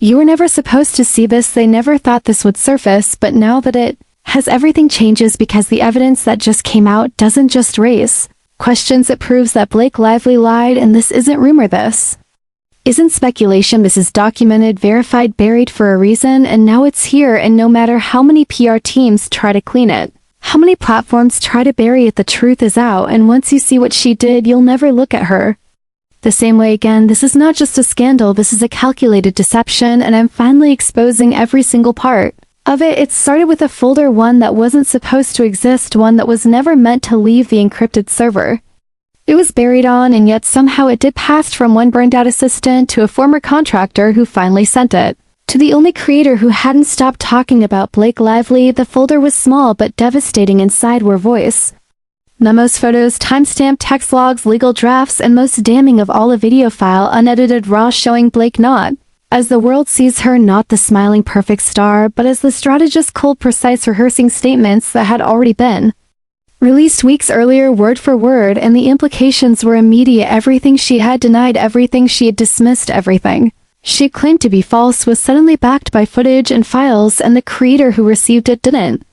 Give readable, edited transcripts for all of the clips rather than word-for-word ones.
You were never supposed to see this. They never thought this would surface, but now that it has, everything changes because the evidence that just came out doesn't just raise questions, it proves that Blake Lively lied, and this isn't rumor, this isn't speculation, this is documented, verified, buried for a reason, and now it's here, and no matter how many PR teams try to clean it, how many platforms try to bury it, the truth is out, and once you see what she did, you'll never look at her the same way again. This is not just a scandal, this is a calculated deception, and I'm finally exposing every single part of it. It started with a folder, one that wasn't supposed to exist, one that was never meant to leave the encrypted server it was buried on, and yet somehow it did pass from one burned-out assistant to a former contractor who finally sent it to the only creator who hadn't stopped talking about Blake Lively. The folder was small but devastating. Inside were voice memos, photos, timestamped text logs, legal drafts, and most damning of all, a video file, unedited raw, showing Blake not as the world sees her, not the smiling perfect star, but as the strategist, cold, precise, rehearsing statements that had already been released weeks earlier, word for word, and the implications were immediate. Everything she had denied, everything she had dismissed, everything she claimed to be false was suddenly backed by footage and files, and the creator who received it didn't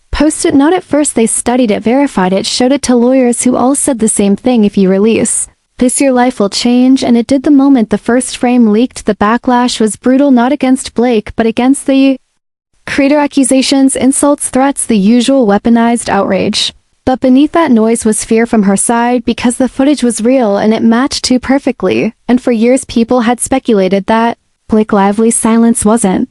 post it. Not at first. They studied it, verified it, showed it to lawyers who all said the same thing: if you release this, your life will change. And it did. The moment the first frame leaked, the backlash was brutal, not against Blake, but against the creator. Accusations, insults, threats, the usual weaponized outrage. But beneath that noise was fear from her side, because the footage was real and it matched too perfectly. And for years people had speculated that Blake Lively's silence wasn't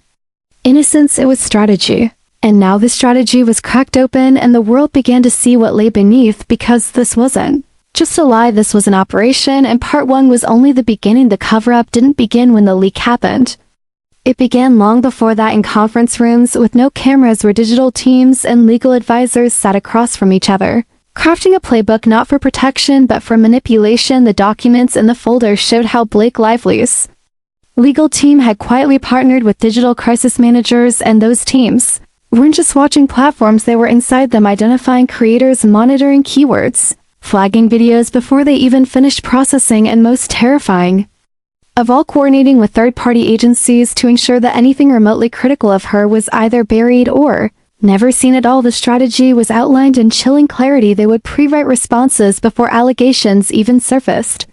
innocence, it was strategy. And now the strategy was cracked open, and the world began to see what lay beneath, because this wasn't just a lie, this was an operation, and part one was only the beginning. The cover-up didn't begin when the leak happened. It began long before that, in conference rooms with no cameras, where digital teams and legal advisors sat across from each other, crafting a playbook not for protection but for manipulation. The documents in the folder showed how Blake Lively's legal team had quietly partnered with digital crisis managers, and those teams weren't just watching platforms, they were inside them, identifying creators, monitoring keywords, flagging videos before they even finished processing, and most terrifying of all, coordinating with third-party agencies to ensure that anything remotely critical of her was either buried or never seen at all. The strategy was outlined in chilling clarity. They would pre-write responses before allegations even surfaced.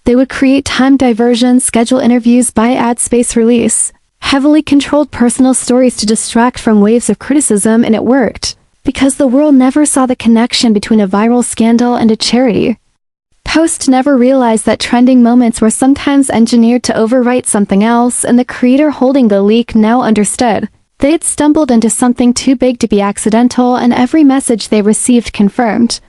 They would create time diversions, schedule interviews, buy ad space, release heavily controlled personal stories to distract from waves of criticism, and it worked, because the world never saw the connection between a viral scandal and a charity post, never realized that trending moments were sometimes engineered to overwrite something else, and the creator holding the leak now understood they had stumbled into something too big to be accidental, and every message they received confirmed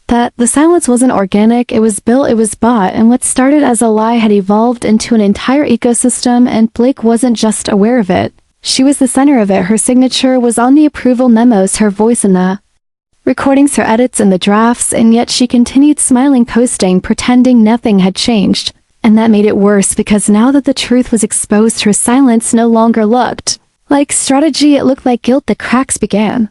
that the silence wasn't organic, it was built, it was bought, and what started as a lie had evolved into an entire ecosystem, and Blake wasn't just aware of it, she was the center of it. Her signature was on the approval memos, her voice in the recordings, her edits, and the drafts, and yet she continued smiling, posting, pretending nothing had changed. And that made it worse, because now that the truth was exposed, her silence no longer looked like strategy, it looked like guilt. The cracks began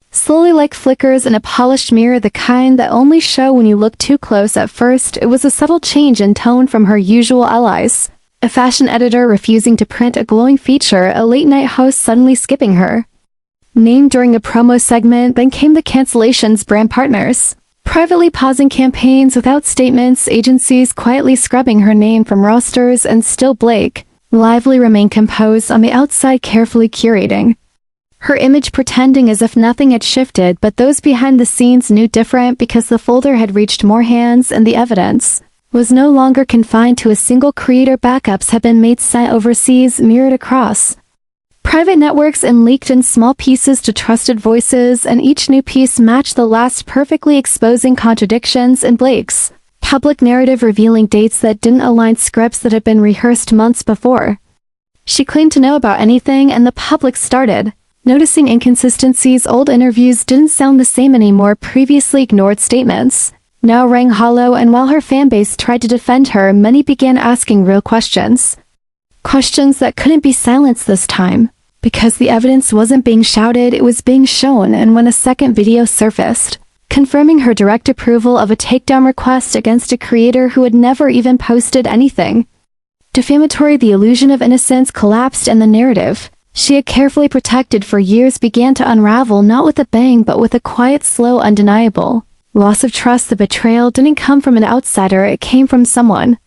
slowly, like flickers in a polished mirror, the kind that only show when you look too close. At first, it was a subtle change in tone from her usual allies: a fashion editor refusing to print a glowing feature, a late-night host suddenly skipping her name during a promo segment. Then came the cancellations, brand partners privately pausing campaigns without statements, agencies quietly scrubbing her name from rosters, and still Blake Lively remained composed on the outside, carefully curating her image, pretending as if nothing had shifted. But those behind the scenes knew different, because the folder had reached more hands, and the evidence was no longer confined to a single creator. Backups had been made, sent overseas, mirrored across private networks, and leaked in small pieces to trusted voices, and each new piece matched the last perfectly, exposing contradictions in Blake's public narrative, revealing dates that didn't align, scripts that had been rehearsed months before she claimed to know about anything, and the public started noticing inconsistencies. Old interviews didn't sound the same anymore, previously ignored statements now rang hollow, and while her fanbase tried to defend her, many began asking real questions that couldn't be silenced this time. Because the evidence wasn't being shouted, it was being shown. And when a second video surfaced, confirming her direct approval of a takedown request against a creator who had never even posted anything Defamatory, the illusion of innocence collapsed and the narrative she had carefully protected for years began to unravel, not with a bang but with a quiet, slow, undeniable loss of trust. The betrayal didn't come from an outsider, it came from someone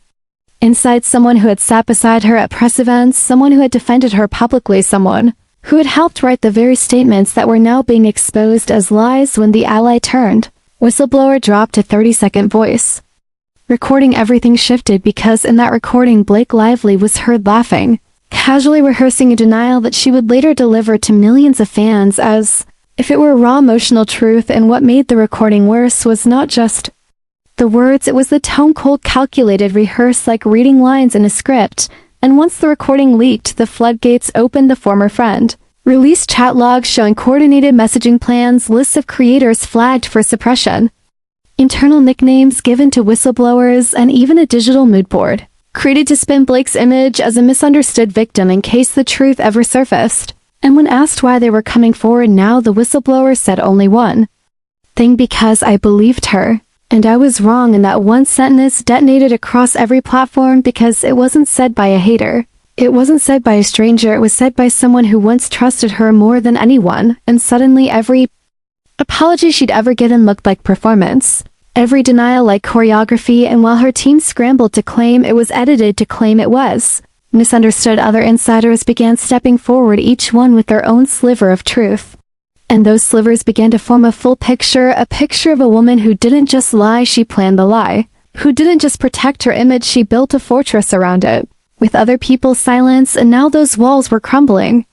inside, someone who had sat beside her at press events, someone who had defended her publicly, someone who had helped write the very statements that were now being exposed as lies. When the ally turned, whistleblower dropped a 30-second voice recording, everything shifted because in that recording Blake Lively was heard laughing, casually rehearsing a denial that she would later deliver to millions of fans as if it were raw emotional truth. And what made the recording worse was not just the words, it was the tone, cold, calculated, rehearsed, like reading lines in a script. And once the recording leaked, the floodgates opened. The former friend released chat logs showing coordinated messaging plans, lists of creators flagged for suppression, internal nicknames given to whistleblowers, and even a digital mood board created to spin Blake's image as a misunderstood victim in case the truth ever surfaced. And when asked why they were coming forward now, the whistleblower said only one thing: because I believed her. And I was wrong. And that one sentence detonated across every platform because it wasn't said by a hater. It wasn't said by a stranger. It was said by someone who once trusted her more than anyone. And suddenly every apology she'd ever given looked like performance. Every denial like choreography. And while her team scrambled to claim it was edited, to claim it was misunderstood, other insiders began stepping forward, each one with their own sliver of truth. And those slivers began to form a full picture, a picture of a woman who didn't just lie, she planned the lie. Who didn't just protect her image, she built a fortress around it, with other people's silence, and now those walls were crumbling.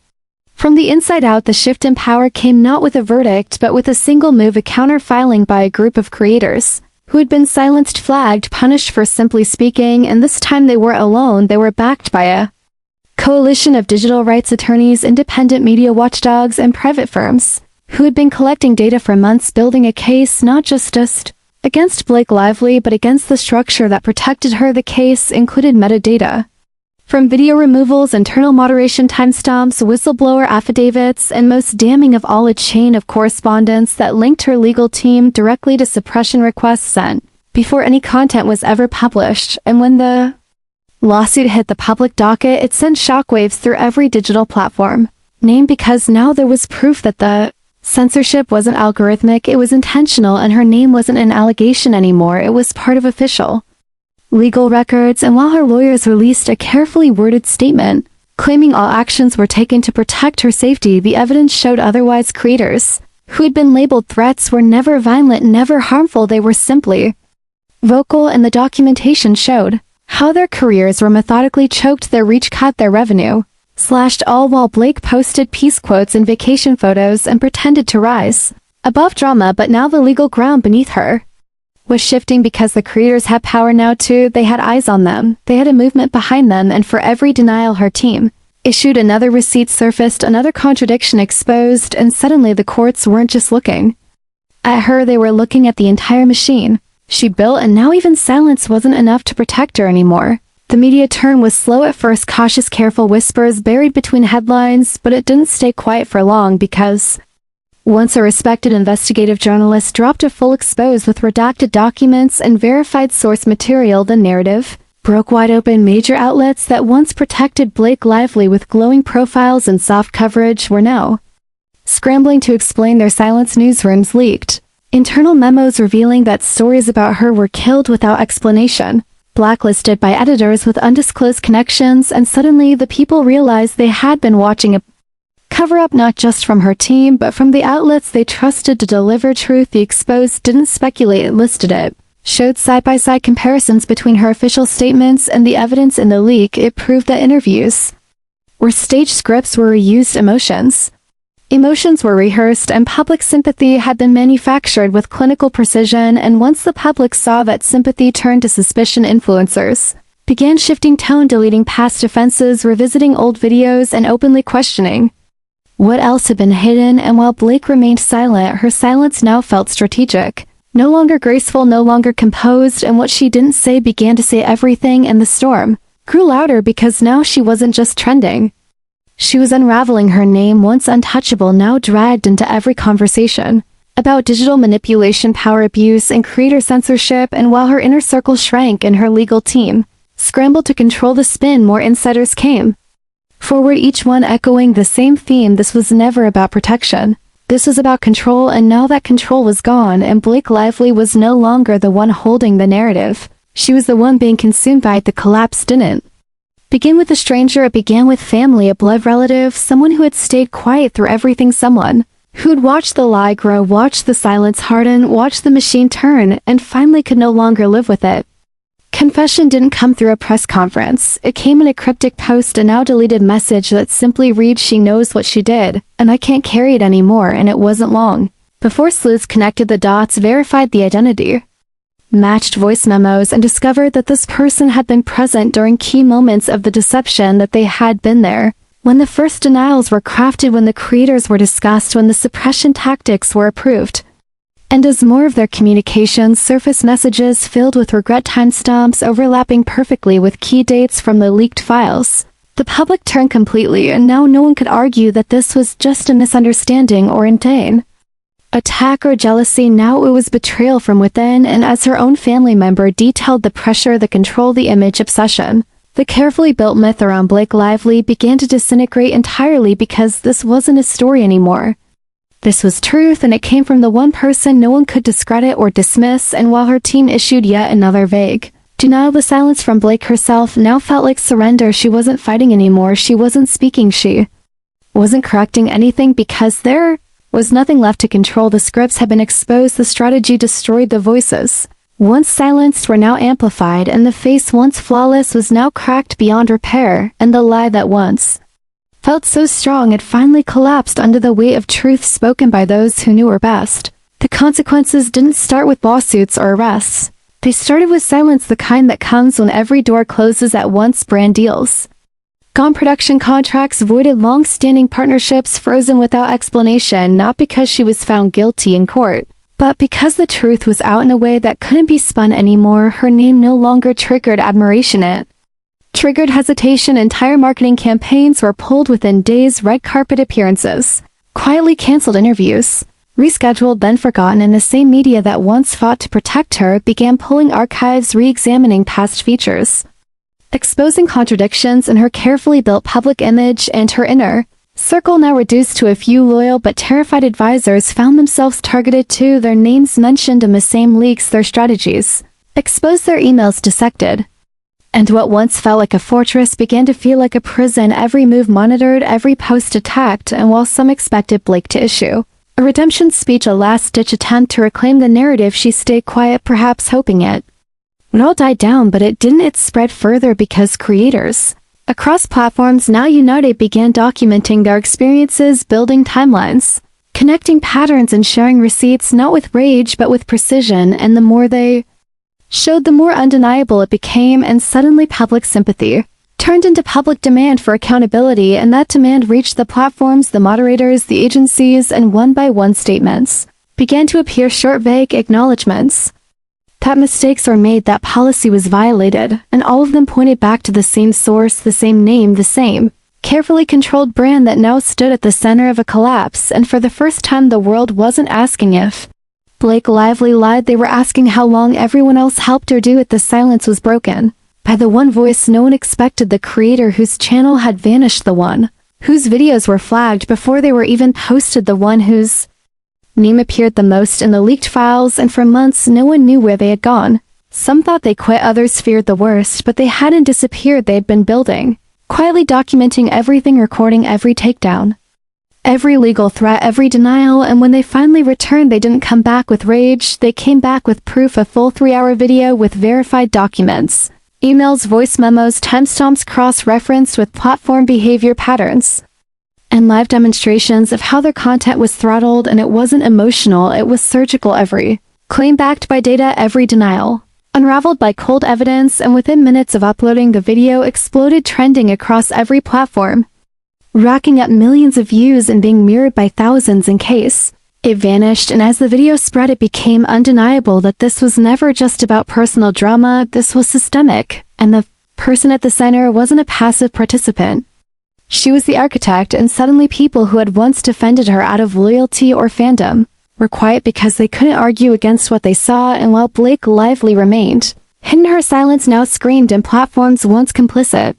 From the inside out, the shift in power came not with a verdict but with a single move, a counter-filing by a group of creators who had been silenced, flagged, punished for simply speaking, and this time they weren't alone. They were backed by a coalition of digital rights attorneys, independent media watchdogs, and private firms who had been collecting data for months, building a case not just against Blake Lively but against the structure that protected her. The case included metadata from video removals, internal moderation, timestamps, whistleblower affidavits, and most damning of all, a chain of correspondence that linked her legal team directly to suppression requests sent before any content was ever published. And when the lawsuit hit the public docket, it sent shockwaves through every digital platform name, because now there was proof that the censorship wasn't algorithmic, it was intentional, and her name wasn't an allegation anymore, it was part of official legal records. And while her lawyers released a carefully worded statement claiming all actions were taken to protect her safety, the evidence showed otherwise. Creators who had been labeled threats were never violent, never harmful, they were simply vocal, and the documentation showed how their careers were methodically choked, their reach cut, their revenue slashed, all while Blake posted peace quotes and vacation photos and pretended to rise above drama. But now the legal ground beneath her was shifting because the creators had power now too. They had eyes on them, they had a movement behind them, and for every denial her team issued, another receipt surfaced, another contradiction exposed, and suddenly the courts weren't just looking at her, they were looking at the entire machine she built. And now even silence wasn't enough to protect her anymore. The media turn was slow at first, cautious, careful whispers buried between headlines, but it didn't stay quiet for long, because once a respected investigative journalist dropped a full expose with redacted documents and verified source material, the narrative broke wide open. Major outlets that once protected Blake Lively with glowing profiles and soft coverage were now scrambling to explain their silence. Newsrooms leaked internal memos revealing that stories about her were killed without explanation, blacklisted by editors with undisclosed connections, and suddenly the people realized they had been watching a cover-up, not just from her team but from the outlets they trusted to deliver truth. The exposed didn't speculate, it listed it, showed side-by-side comparisons between her official statements and the evidence in the leak. It proved that interviews were staged, scripts were reused, emotions were rehearsed, and public sympathy had been manufactured with clinical precision. And once the public saw that sympathy turned to suspicion, influencers began shifting tone, deleting past offenses, revisiting old videos, and openly questioning what else had been hidden. And while Blake remained silent, her silence now felt strategic, no longer graceful, no longer composed, and what she didn't say began to say everything. And the storm grew louder because now she wasn't just trending, she was unraveling. Her name, once untouchable, now dragged into every conversation about digital manipulation, power abuse, and creator censorship. And while her inner circle shrank and her legal team scrambled to control the spin. More insiders came forward, each one echoing the same theme. This was never about protection. This was about control, and now that control was gone, and Blake Lively was no longer the one holding the narrative. She was the one being consumed by it. The collapse didn't begin with a stranger, it began with family, a blood relative, someone who had stayed quiet through everything, someone who'd watched the lie grow, watched the silence harden, watched the machine turn, and finally could no longer live with it. Confession didn't come through a press conference. It came in a cryptic post, a now deleted message that simply reads, "She knows what she did, and I can't carry it anymore." And it wasn't long before sleuths connected the dots, verified the identity, matched voice memos, and discovered that this person had been present during key moments of the deception, that they had been there when the first denials were crafted, when the creators were discussed, when the suppression tactics were approved. And as more of their communications surfaced, messages filled with regret, timestamps overlapping perfectly with key dates from the leaked files, the public turned completely, and now no one could argue that this was just a misunderstanding or inane attack or jealousy. Now it was betrayal from within, and as her own family member detailed, the pressure, the control, the image obsession, the carefully built myth around Blake Lively began to disintegrate entirely, because this wasn't a story anymore. This was truth, and it came from the one person no one could discredit or dismiss. And while her team issued yet another vague denial, the silence from Blake herself now felt like surrender. She wasn't fighting anymore, she wasn't speaking, she wasn't correcting anything, because there was nothing left to control. The scripts had been exposed, the strategy destroyed, the voices once silenced were now amplified, and the face once flawless was now cracked beyond repair, and the lie that once felt so strong had finally collapsed under the weight of truth spoken by those who knew her best. The consequences didn't start with lawsuits or arrests. They started with silence, the kind that comes when every door closes at once. Brand deals gone, production contracts voided, long-standing partnerships frozen without explanation, not because she was found guilty in court, but because the truth was out in a way that couldn't be spun anymore. Her name no longer triggered admiration, it triggered hesitation. Entire marketing campaigns were pulled within days, red carpet appearances quietly canceled, interviews rescheduled, then forgotten, and the same media that once fought to protect her began pulling archives, re-examining past features, exposing contradictions in her carefully built public image. And her inner circle, now reduced to a few loyal but terrified advisors, found themselves targeted too, their names mentioned in the same leaks, their strategies exposed, their emails dissected. And what once felt like a fortress began to feel like a prison, every move monitored, every post attacked. And while some expected Blake to issue a redemption speech, a last-ditch attempt to reclaim the narrative, she stayed quiet, perhaps hoping it would all die down, but it didn't. It spread further, because creators across platforms, now united, began documenting their experiences, building timelines, connecting patterns, and sharing receipts, not with rage but with precision. And the more they showed, the more undeniable it became, and suddenly public sympathy turned into public demand for accountability, and that demand reached the platforms, the moderators, the agencies, and one by one statements began to appear, short, vague acknowledgments that mistakes were made, that policy was violated, and all of them pointed back to the same source, the same name, the same carefully controlled brand that now stood at the center of a collapse. And for the first time, the world wasn't asking if Blake Lively lied, they were asking how long everyone else helped her do it. The silence was broken by the one voice no one expected, the creator whose channel had vanished, the one whose videos were flagged before they were even posted, the one whose name appeared the most in the leaked files, and for months no one knew where they had gone. Some thought they quit, others feared the worst, but they hadn't disappeared. They had been building, quietly documenting everything, recording every takedown, every legal threat, every denial. And when they finally returned, they didn't come back with rage, they came back with proof, a full 3-hour video with verified documents, emails, voice memos, timestamps cross-referenced with platform behavior patterns, and live demonstrations of how their content was throttled. And it wasn't emotional, it was surgical. Every claim backed by data, every denial unraveled by cold evidence, and within minutes of uploading, the video exploded, trending across every platform, racking up millions of views and being mirrored by thousands in case it vanished. And as the video spread, it became undeniable that this was never just about personal drama, this was systemic, and the person at the center wasn't a passive participant. She was the architect, and suddenly people who had once defended her out of loyalty or fandom were quiet because they couldn't argue against what they saw. And while Blake Lively remained Hidden her silence now screamed and platforms once complicit.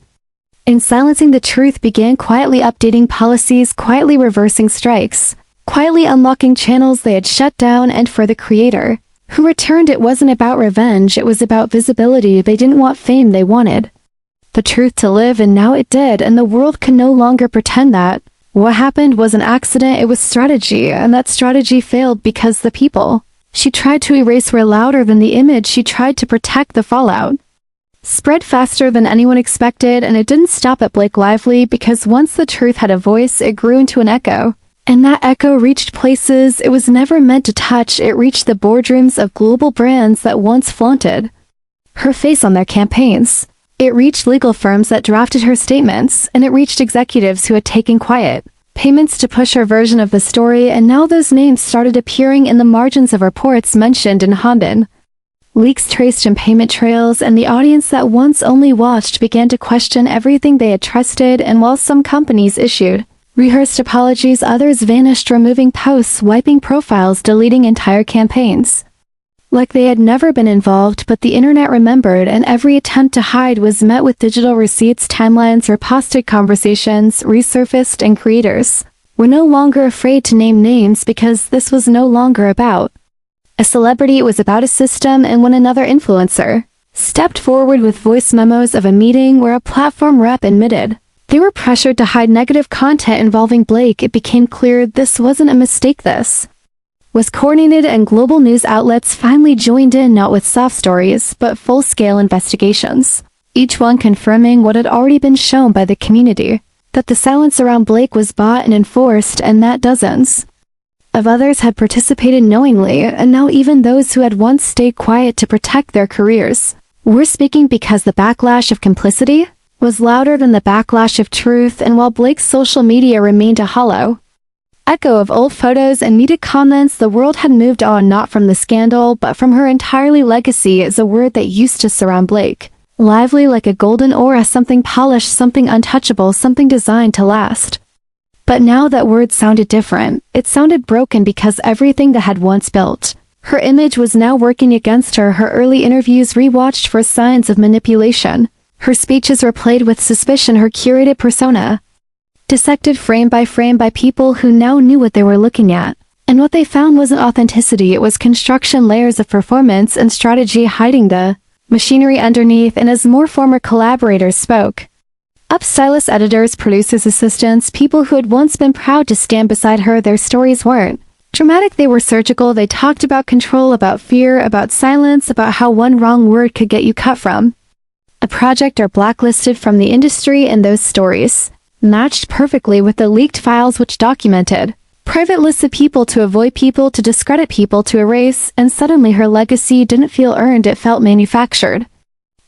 In silencing the truth began quietly updating policies, quietly reversing strikes, quietly unlocking channels they had shut down, and for the creator, who returned, it wasn't about revenge, it was about visibility. They didn't want fame, they wanted the truth to live, and now it did, and the world can no longer pretend that what happened was an accident. It was strategy, and that strategy failed because the people she tried to erase were louder than the image she tried to protect. The fallout spread faster than anyone expected, and it didn't stop at Blake Lively, because once the truth had a voice, it grew into an echo. And that echo reached places it was never meant to touch. It reached the boardrooms of global brands that once flaunted her face on their campaigns. It reached legal firms that drafted her statements, and it reached executives who had taken quiet payments to push her version of the story, and now those names started appearing in the margins of reports mentioned in Hanbin. Leaks traced in payment trails, and the audience that once only watched began to question everything they had trusted, and while some companies issued rehearsed apologies, others vanished, removing posts, wiping profiles, deleting entire campaigns. Like they had never been involved, but the internet remembered, and every attempt to hide was met with digital receipts, timelines, reposted conversations, resurfaced, and creators were no longer afraid to name names because this was no longer about a celebrity, it was about a system. And when another influencer stepped forward with voice memos of a meeting where a platform rep admitted they were pressured to hide negative content involving Blake, it became clear this wasn't a mistake. This was coordinated, and global news outlets finally joined in, not with soft stories, but full-scale investigations, each one confirming what had already been shown by the community, that the silence around Blake was bought and enforced, and that dozens of others had participated knowingly, and now even those who had once stayed quiet to protect their careers were speaking because the backlash of complicity was louder than the backlash of truth. And while Blake's social media remained a hollow echo of old photos and muted comments, the world had moved on, not from the scandal, but from her entirely. Legacy is a word that used to surround Blake Lively like a golden aura, something polished, something untouchable, something designed to last. But now that word sounded different. It sounded broken, because everything that had once built her image was now working against her. Her early interviews rewatched for signs of manipulation. Her speeches replayed with suspicion, her curated persona dissected frame by people who now knew what they were looking at. And what they found wasn't authenticity, it was construction, layers of performance and strategy hiding the machinery underneath. And as more former collaborators spoke up, stylists, editors, producers, assistants, people who had once been proud to stand beside her, their stories weren't dramatic, they were surgical. They talked about control, about fear, about silence, about how one wrong word could get you cut from a project or blacklisted from the industry. And those stories matched perfectly with the leaked files which documented private lists of people to avoid people, to discredit people, to erase. And suddenly her legacy didn't feel earned, it felt manufactured.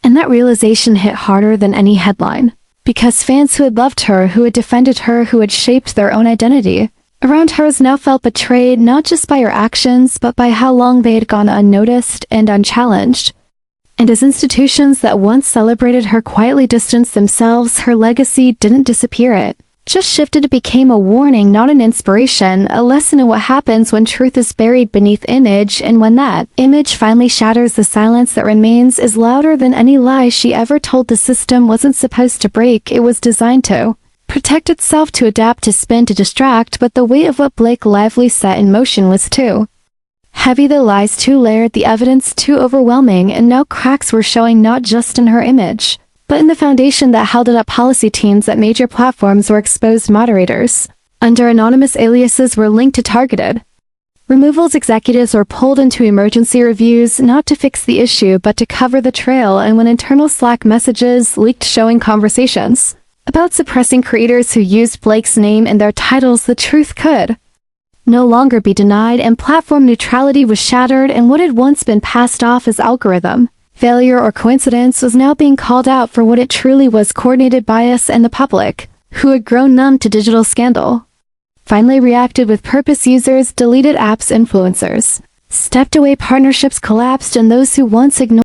And that realization hit harder than any headline, because fans who had loved her, who had defended her, who had shaped their own identity around hers, now felt betrayed, not just by her actions, but by how long they had gone unnoticed and unchallenged. And as institutions that once celebrated her quietly distanced themselves, her legacy didn't disappear, it just shifted. It became a warning, not an inspiration, a lesson in what happens when truth is buried beneath image, and when that image finally shatters, the silence that remains is louder than any lie she ever told. The system wasn't supposed to break, it was designed to protect itself, to adapt, to spin, to distract. But the weight of what Blake Lively set in motion was too heavy, the lies too layered, the evidence too overwhelming, and now cracks were showing, not just in her image, but in the foundation that held it up. Policy teams at major platforms were exposed, moderators under anonymous aliases were linked to targeted removals, executives were pulled into emergency reviews, not to fix the issue but to cover the trail. And when internal Slack messages leaked showing conversations about suppressing creators who used Blake's name in their titles, the truth could no longer be denied, and platform neutrality was shattered. And what had once been passed off as algorithm failure or coincidence was now being called out for what it truly was: coordinated bias. And the public, who had grown numb to digital scandal, finally reacted with purpose. Users deleted apps, influencers stepped away, partnerships collapsed, and those who once ignored